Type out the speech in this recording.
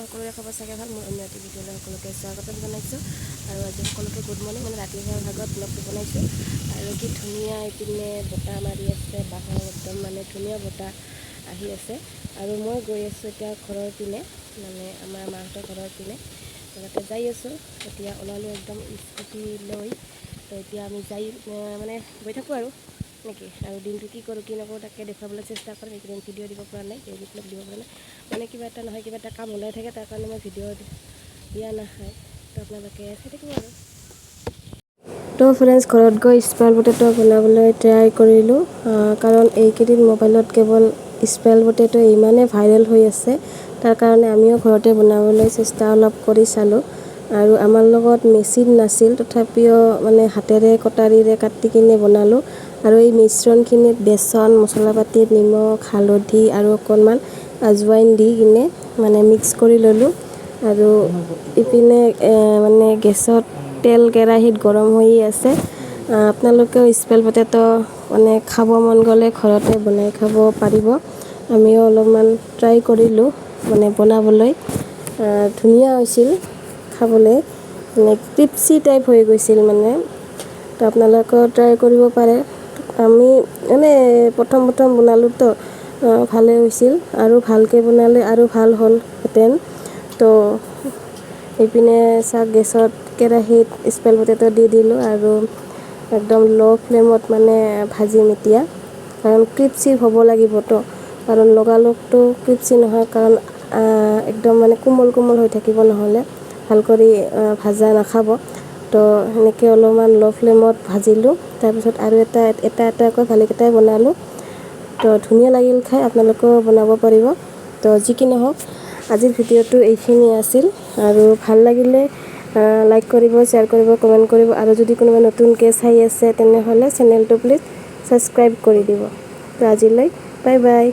সকলোৰে খবৰ চাগে ভাল। মোৰ অন্য এটি ভিডিঅ'লৈ সকলোকে স্বাগতম জনাইছোঁ। আৰু আজি সকলোকে গুড মৰ্ণিং, মানে ৰাতিপুৱাৰ ভাগত ব্লগটো বনাইছোঁ। আৰু কি ধুনীয়া এইপিনে বতাহ মাৰি আছে, বাহৰ একদম মানে ধুনীয়া বতাহ আহি আছে। আৰু মই গৈ আছোঁ এতিয়া ঘৰৰ পিনে, মানে আমাৰ মাহঁতৰ ঘৰৰ পিনে তাতে যাই আছোঁ। এতিয়া ওলালোঁ একদম স্কুটি লৈ। তো এতিয়া আমি যাই মানে গৈ থাকোঁ আৰু নেকি। আৰু দিনটো কি কৰোঁ কি নকৰোঁ তাকে দেখুৱাবলৈ চেষ্টা কৰিম। এইকেইদিন ভিডিঅ' দিব পৰা নাই, ডেইলি ব্লগ দিব পৰা নাই, মানে কিবা এটা নহয় কিবা এটা কাম ওলাই থাকে, তাৰ কাৰণে মই ভিডিঅ' দিয়া নহয়। তো আপোনালোকে চাই থাকিব আৰু। তো ফ্ৰেণ্ডছ, ঘৰত গৈ স্পেল পটেটো বনাবলৈ ট্ৰাই কৰিলোঁ, কাৰণ এইকেইদিন মোবাইলত কেৱল স্পেল পটেটো ইমানেই ভাইৰেল হৈ আছে, তাৰ কাৰণে আমিও ঘৰতে বনাবলৈ চেষ্টা অলপ কৰি চালোঁ। আৰু আমাৰ লগত মেচিন নাছিল, তথাপিও মানে হাতেৰে কটাৰীৰে কাটি কিনে বনালোঁ। আৰু এই মিশ্ৰণখিনিত বেচন, মছলা পাতি, নিমখ, হালধি আৰু অকণমান আজৱাইন দি কিনে মানে মিক্স কৰি ল'লোঁ। আৰু ইপিনে মানে গেছত তেল কেৰাহীত গৰম হৈ আছে। আপোনালোকেও স্পেল পটেটো মানে খাব মন গ'লে ঘৰতে বনাই খাব পাৰিব। আমিও অলপমান ট্ৰাই কৰিলোঁ মানে বনাবলৈ, ধুনীয়া হৈছিল খাবলৈ, মানে ক্ৰিপচি টাইপ হৈ গৈছিল মানে। তো আপোনালোকেও ট্ৰাই কৰিব পাৰে। আমি মানে প্ৰথম বনালোঁ তো ভালেই হৈছিল, আৰু ভালকৈ বনালে আৰু ভাল হ'লহেঁতেন। তো এইপিনে চাওক, গেছত কেৰাহীত স্পেল পটেটো দি দিলোঁ আৰু একদম ল' ফ্লেমত মানে ভাজিম এতিয়া, কাৰণ ক্ৰিপচি হ'ব লাগিবতো। কাৰণ লগালগটো ক্ৰিপচি নহয়, কাৰণ একদম মানে কোমল হৈ থাকিব, নহ'লে ভাল কৰি ভাজা নাখাব। তো সেনেকৈ অলপমান ল' ফ্লেমত ভাজিলোঁ। তাৰপিছত আৰু এটাকৈ ভালেকেইটাই বনালোঁ। তো ধুনীয়া লাগিল খাই, আপোনালোকেও বনাব পাৰিব। তো যি কি নহওক, আজিৰ ভিডিঅ'টো এইখিনি আছিল। আৰু ভাল লাগিলে লাইক কৰিব, শ্বেয়াৰ কৰিব, কমেণ্ট কৰিব। আৰু যদি কোনোবা নতুনকৈ চাই আছে তেনেহ'লে চেনেলটো প্লিজ ছাবস্ক্ৰাইব কৰি দিব। তো আজিলৈ বাই বাই।